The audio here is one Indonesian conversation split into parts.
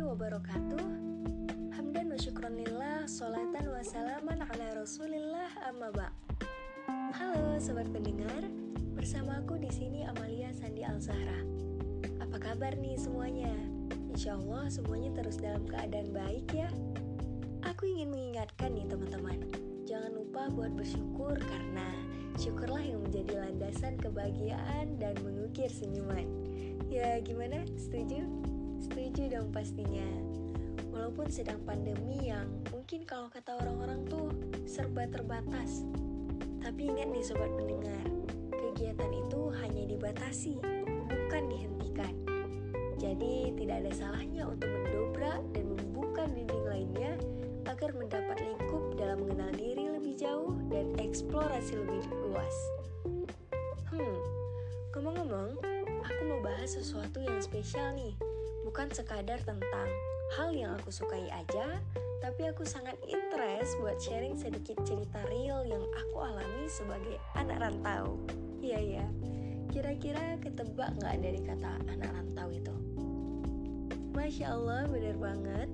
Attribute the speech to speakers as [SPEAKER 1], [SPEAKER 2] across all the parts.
[SPEAKER 1] wabarakatuh. Hamdan wa syukronillah, sholatan wa salaman ala rasulillah, amma ba'. Halo sobat pendengar, bersama aku di sini Amalia Sandi Al-Zahra. Apa kabar nih semuanya? Insya Allah semuanya terus dalam keadaan baik ya. Aku ingin mengingatkan nih teman-teman, jangan lupa buat bersyukur karena syukurlah yang menjadi landasan kebahagiaan dan mengukir senyuman. Ya gimana? Setuju? Setuju dong pastinya. Walaupun sedang pandemi yang mungkin kalau kata orang-orang tuh serba terbatas. Tapi ingat nih sobat pendengar, kegiatan itu hanya dibatasi, bukan dihentikan. Jadi tidak ada salahnya untuk mendobrak dan membuka dinding lainnya agar mendapat lingkup dalam mengenal diri lebih jauh dan eksplorasi lebih luas. Ngomong-ngomong, aku mau bahas sesuatu yang spesial nih. Bukan sekadar tentang hal yang aku sukai aja, tapi aku sangat interest buat sharing sedikit cerita real yang aku alami sebagai anak rantau. Iya ya, kira-kira ketebak gak dari kata anak rantau itu? Masya Allah, bener banget.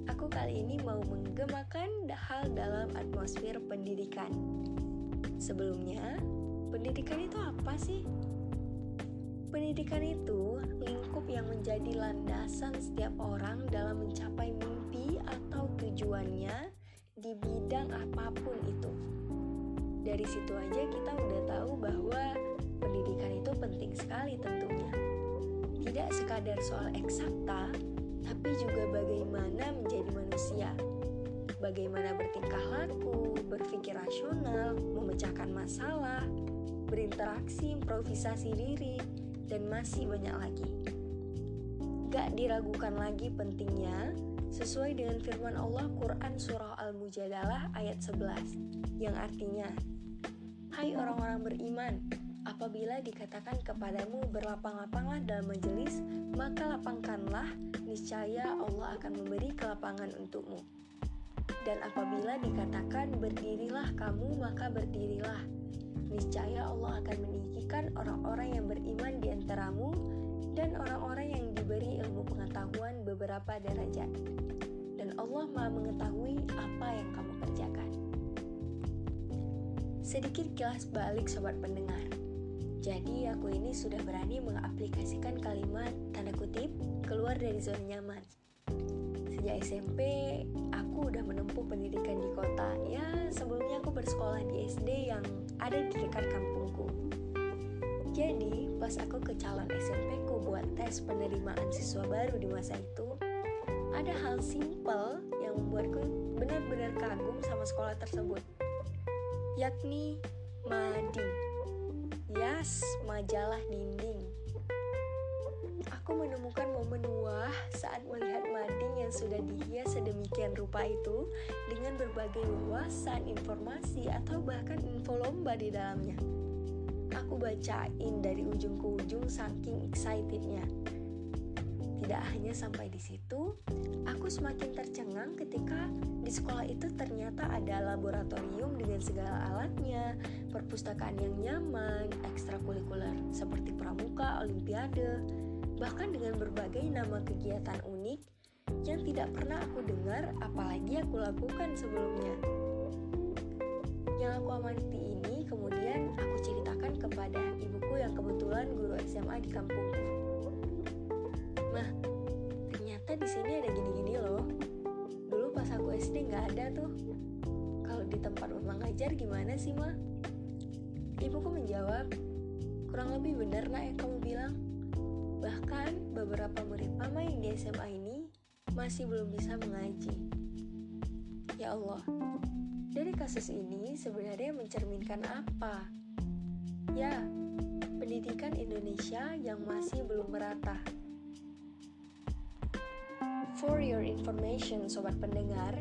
[SPEAKER 1] Aku kali ini mau menggemakan hal dalam atmosfer pendidikan. Sebelumnya, pendidikan itu apa sih? Pendidikan itu lingkup yang menjadi landasan setiap orang dalam mencapai mimpi atau tujuannya di bidang apapun itu. Dari situ aja kita udah tahu bahwa pendidikan itu penting sekali tentunya. Tidak sekadar soal eksakta, tapi juga bagaimana menjadi manusia. Bagaimana bertingkah laku, berpikir rasional, memecahkan masalah, berinteraksi, improvisasi diri, dan masih banyak lagi. Gak diragukan lagi pentingnya, sesuai dengan firman Allah Quran Surah Al-Mujadalah ayat 11, yang artinya, hai orang-orang beriman, apabila dikatakan kepadamu berlapang-lapanglah dalam majelis, maka lapangkanlah, niscaya Allah akan memberi kelapangan untukmu. Dan apabila dikatakan berdirilah kamu, maka berdirilah, niscaya Allah akan meninggikan orang-orang yang beriman di antaramu dan orang-orang yang diberi ilmu pengetahuan beberapa derajat. Dan Allah Maha mengetahui apa yang kamu kerjakan. Sedikit kilas balik sobat pendengar. Jadi aku ini sudah berani mengaplikasikan kalimat tanda kutip keluar dari zona nyaman. Sejak SMP, aku udah menempuh pendidikan di kota. Ya, sebelumnya aku bersekolah di SD yang ada di dekat kampungku. Jadi, pas aku ke calon SMP ku buat tes penerimaan siswa baru di masa itu, ada hal simpel yang membuatku benar-benar kagum sama sekolah tersebut, yakni mading. Yes, majalah dinding. Aku menemukan momen wah saat melihat mading yang sudah dihias sedemikian rupa itu dengan berbagai wawasan, informasi, atau bahkan info lomba di dalamnya. Aku bacain dari ujung ke ujung saking excitednya. Tidak hanya sampai di situ, aku semakin tercengang ketika di sekolah itu ternyata ada laboratorium dengan segala alatnya, perpustakaan yang nyaman, ekstrakurikuler seperti pramuka, olimpiade, bahkan dengan berbagai nama kegiatan unik yang tidak pernah aku dengar apalagi aku lakukan sebelumnya. Yang aku amati ini kemudian aku ceritakan kepada ibuku yang kebetulan guru SMA di kampungku. Mah, ternyata di sini ada gini-gini loh. Dulu pas aku SD nggak ada tuh. Kalau di tempat mama ngajar gimana sih mah? Ibuku menjawab, kurang lebih benar nak yang kamu bilang. Bahkan beberapa murid mama yang di SMA ini masih belum bisa mengaji. Ya Allah, dari kasus ini sebenarnya mencerminkan apa? Ya, pendidikan Indonesia yang masih belum merata. For your information, sobat pendengar,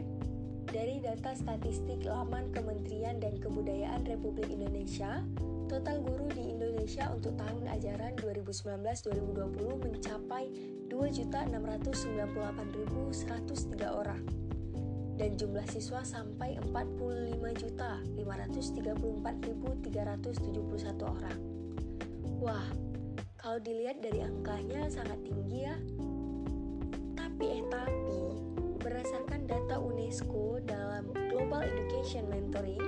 [SPEAKER 1] dari data statistik laman Kementerian dan Kebudayaan Republik Indonesia, total guru di Indonesia untuk tahun ajaran 2019-2020 mencapai 2.698.103 orang. Dan jumlah siswa sampai 45.534.371 orang. Wah, kalau dilihat dari angkanya sangat tinggi ya. Tapi, berdasarkan data UNESCO dalam Global Education Mentoring,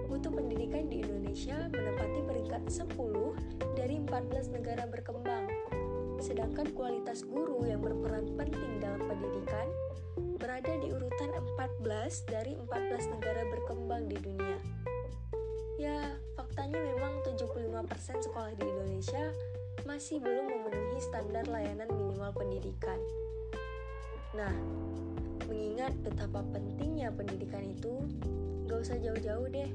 [SPEAKER 1] mutu pendidikan di Indonesia menempati peringkat 10 dari 14 negara berkembang. Sedangkan kualitas guru yang berperan penting dalam pendidikan berada di urutan 14 dari 14 negara berkembang di dunia. Ya, faktanya memang 75% sekolah di Indonesia masih belum memenuhi standar layanan minimal pendidikan. Nah, mengingat betapa pentingnya pendidikan itu, gak usah jauh-jauh deh.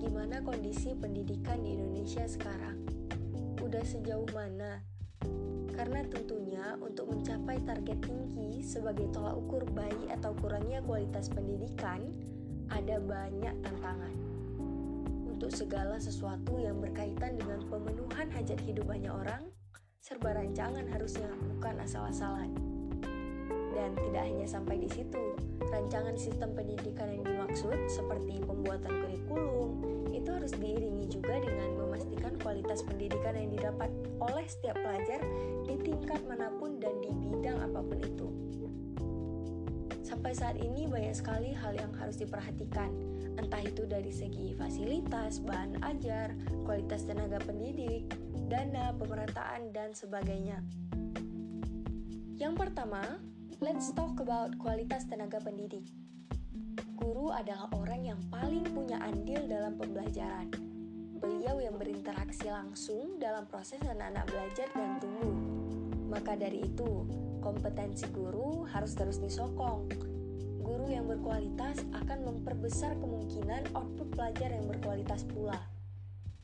[SPEAKER 1] Gimana kondisi pendidikan di Indonesia sekarang? Udah sejauh mana? Karena tentunya untuk mencapai target tinggi sebagai tolak ukur baik atau kurangnya kualitas pendidikan, ada banyak tantangan. Untuk segala sesuatu yang berkaitan dengan pemenuhan hajat hidup banyak orang, serba rancangan harusnya, bukan asal-asalan. Dan tidak hanya sampai di situ, rancangan sistem pendidikan yang dimaksud seperti pembuatan kurikulum itu harus diiringi juga dengan memastikan kualitas pendidikan yang didapat oleh setiap pelajar di tingkat manapun dan di bidang apapun itu. Sampai saat ini banyak sekali hal yang harus diperhatikan, entah itu dari segi fasilitas, bahan ajar, kualitas tenaga pendidik, dana, pemerataan, dan sebagainya. Yang pertama, let's talk about kualitas tenaga pendidik. Guru adalah orang yang paling punya andil dalam pembelajaran. Beliau yang berinteraksi langsung dalam proses anak-anak belajar dan tumbuh. Maka dari itu, kompetensi guru harus terus disokong. Guru yang berkualitas akan memperbesar kemungkinan output pelajar yang berkualitas pula.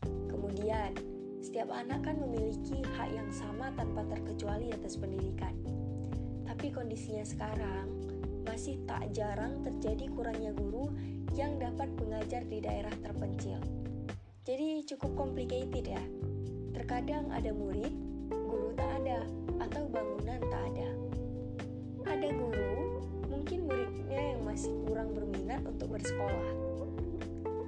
[SPEAKER 1] Kemudian, setiap anak kan memiliki hak yang sama tanpa terkecuali atas pendidikan. Tapi kondisinya sekarang, masih tak jarang terjadi kurangnya guru yang dapat mengajar di daerah terpencil. Jadi cukup complicated ya. Terkadang ada murid, guru tak ada, atau bangunan tak ada. Ada guru, mungkin muridnya yang masih kurang berminat untuk bersekolah.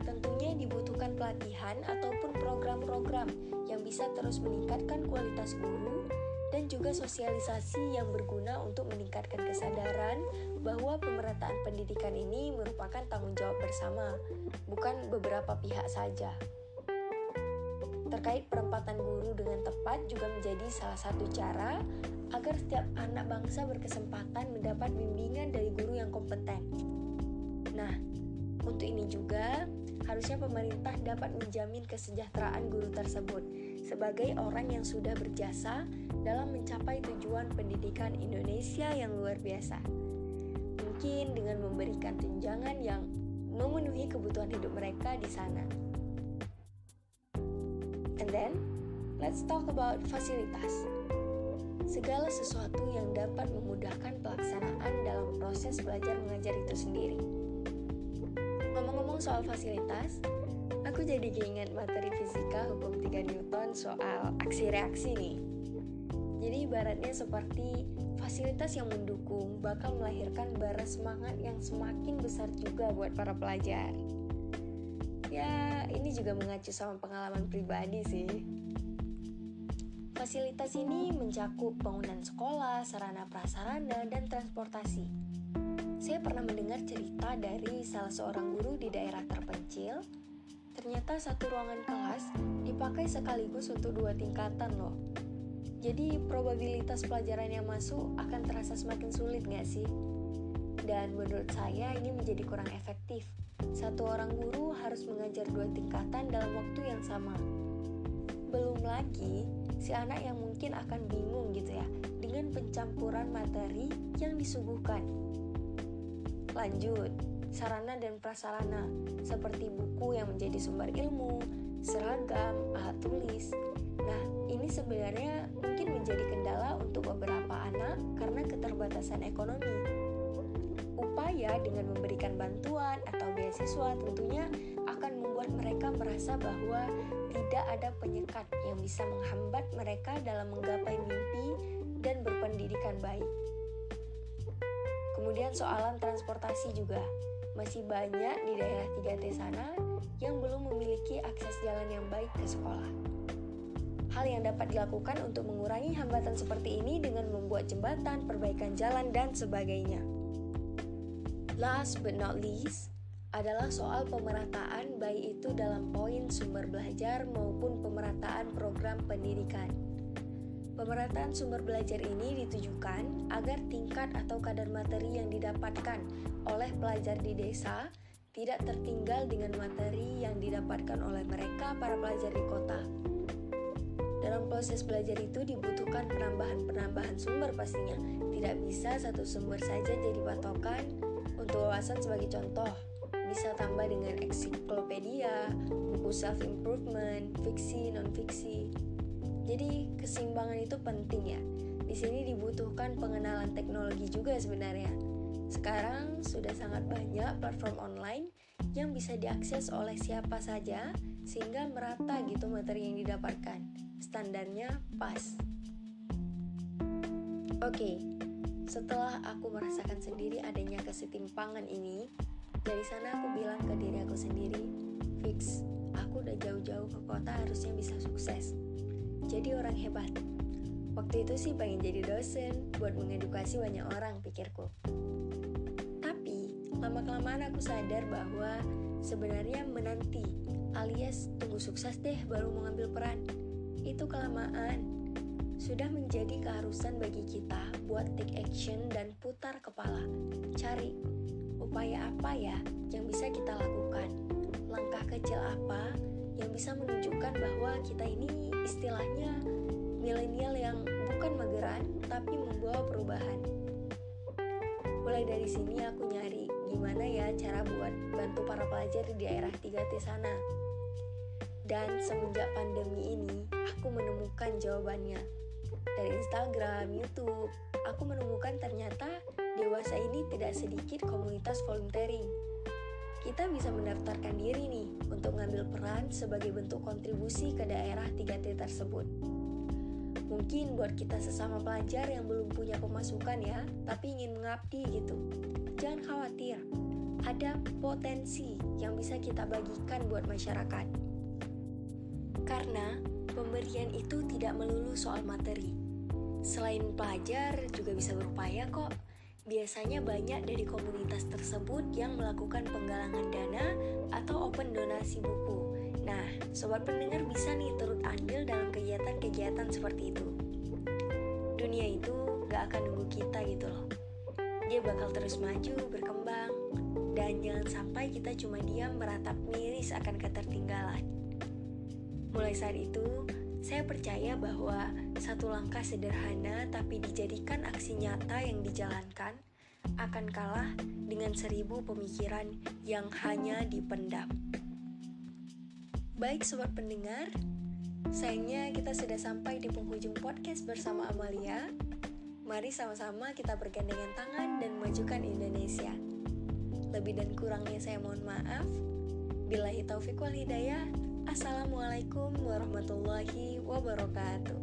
[SPEAKER 1] Tentunya dibutuhkan pelatihan ataupun program-program yang bisa terus meningkatkan kualitas guru dan juga sosialisasi yang berguna untuk meningkatkan kesadaran bahwa pemerataan pendidikan ini merupakan tanggung jawab bersama, bukan beberapa pihak saja. Terkait penempatan guru dengan tepat juga menjadi salah satu cara agar setiap anak bangsa berkesempatan mendapat bimbingan dari guru yang kompeten. Nah, untuk ini juga harusnya pemerintah dapat menjamin kesejahteraan guru tersebut sebagai orang yang sudah berjasa dalam mencapai tujuan pendidikan Indonesia yang luar biasa. Mungkin dengan memberikan tunjangan yang memenuhi kebutuhan hidup mereka di sana. And then, let's talk about fasilitas. Segala sesuatu yang dapat memudahkan pelaksanaan dalam proses belajar mengajar itu sendiri. Ngomong-ngomong soal fasilitas, aku jadi keinget materi fisika hukum 3 Newton soal aksi reaksi nih. Jadi ibaratnya seperti fasilitas yang mendukung bakal melahirkan bara semangat yang semakin besar juga buat para pelajar. Ya, ini juga mengacu sama pengalaman pribadi sih. Fasilitas ini mencakup bangunan sekolah, sarana prasarana, dan transportasi. Saya pernah mendengar cerita dari salah seorang guru di daerah terpencil. Ternyata satu ruangan kelas dipakai sekaligus untuk 2 tingkatan loh. Jadi probabilitas pelajaran yang masuk akan terasa semakin sulit gak sih? Dan menurut saya ini menjadi kurang efektif. Satu orang guru harus mengajar 2 tingkatan dalam waktu yang sama. Belum lagi si anak yang mungkin akan bingung gitu ya dengan pencampuran materi yang disuguhkan. Lanjut, sarana dan prasarana seperti buku yang menjadi sumber ilmu, seragam, alat tulis. Nah, ini sebenarnya mungkin menjadi kendala untuk beberapa anak karena keterbatasan ekonomi. Upaya dengan memberikan bantuan atau beasiswa tentunya akan membuat mereka merasa bahwa tidak ada penyekat yang bisa menghambat mereka dalam menggapai mimpi dan berpendidikan baik. Kemudian soalan transportasi juga. Masih banyak di daerah 3T sana yang belum memiliki akses jalan yang baik ke sekolah. Hal yang dapat dilakukan untuk mengurangi hambatan seperti ini dengan membuat jembatan, perbaikan jalan, dan sebagainya. Last but not least, adalah soal pemerataan baik itu dalam poin sumber belajar maupun pemerataan program pendidikan. Pemerataan sumber belajar ini ditujukan agar tingkat atau kadar materi yang didapatkan oleh pelajar di desa tidak tertinggal dengan materi yang didapatkan oleh mereka para pelajar di kota. Dalam proses belajar itu dibutuhkan penambahan sumber pastinya. Tidak bisa satu sumber saja jadi patokan. Untuk wawasan sebagai contoh, bisa tambah dengan ensiklopedia, buku self-improvement, fiksi, non-fiksi. Jadi keseimbangan itu penting ya. Di sini dibutuhkan pengenalan teknologi juga sebenarnya. Sekarang sudah sangat banyak platform online yang bisa diakses oleh siapa saja sehingga merata gitu materi yang didapatkan. Standarnya pas. Oke, setelah aku merasakan sendiri adanya kesetimpangan ini, dari sana aku bilang ke diri aku sendiri, fix, aku udah jauh-jauh ke kota harusnya bisa sukses. Jadi orang hebat. Waktu itu sih pengen jadi dosen buat mengedukasi banyak orang, pikirku. Tapi lama-kelamaan aku sadar bahwa sebenarnya menanti alias tunggu sukses deh baru mengambil peran. Itu kelamaan. Sudah menjadi keharusan bagi kita buat take action dan putar kepala. Cari upaya apa ya yang bisa kita lakukan. Langkah kecil apa yang bisa menunjukkan bahwa kita ini istilahnya milenial yang bukan mageran tapi membawa perubahan. Mulai dari sini aku nyari gimana ya cara buat bantu para pelajar di daerah 3T sana. Dan semenjak pandemi ini aku menemukan jawabannya. Dari Instagram, YouTube, aku menemukan ternyata dewasa ini tidak sedikit komunitas volunteering. Kita bisa mendaftarkan diri nih untuk mengambil peran sebagai bentuk kontribusi ke daerah 3T tersebut. Mungkin buat kita sesama pelajar yang belum punya pemasukan ya, tapi ingin mengabdi gitu. Jangan khawatir, ada potensi yang bisa kita bagikan buat masyarakat. Karena pemberian itu tidak melulu soal materi. Selain pelajar juga bisa berupaya kok. Biasanya banyak dari komunitas tersebut yang melakukan penggalangan dana atau open donasi buku. Nah, sobat pendengar bisa nih turut andil dalam kegiatan-kegiatan seperti itu. Dunia itu gak akan nunggu kita gitu loh. Dia bakal terus maju, berkembang. Dan jangan sampai kita cuma diam meratap miris akan ketertinggalan. Mulai saat itu, saya percaya bahwa satu langkah sederhana tapi dijadikan aksi nyata yang dijalankan akan kalah dengan 1000 pemikiran yang hanya dipendam. Baik sobat pendengar, sayangnya kita sudah sampai di penghujung podcast bersama Amalia. Mari sama-sama kita bergandengan tangan dan memajukan Indonesia. Lebih dan kurangnya saya mohon maaf. Billahi taufiq wal hidayah. Assalamualaikum warahmatullahi wabarakatuh.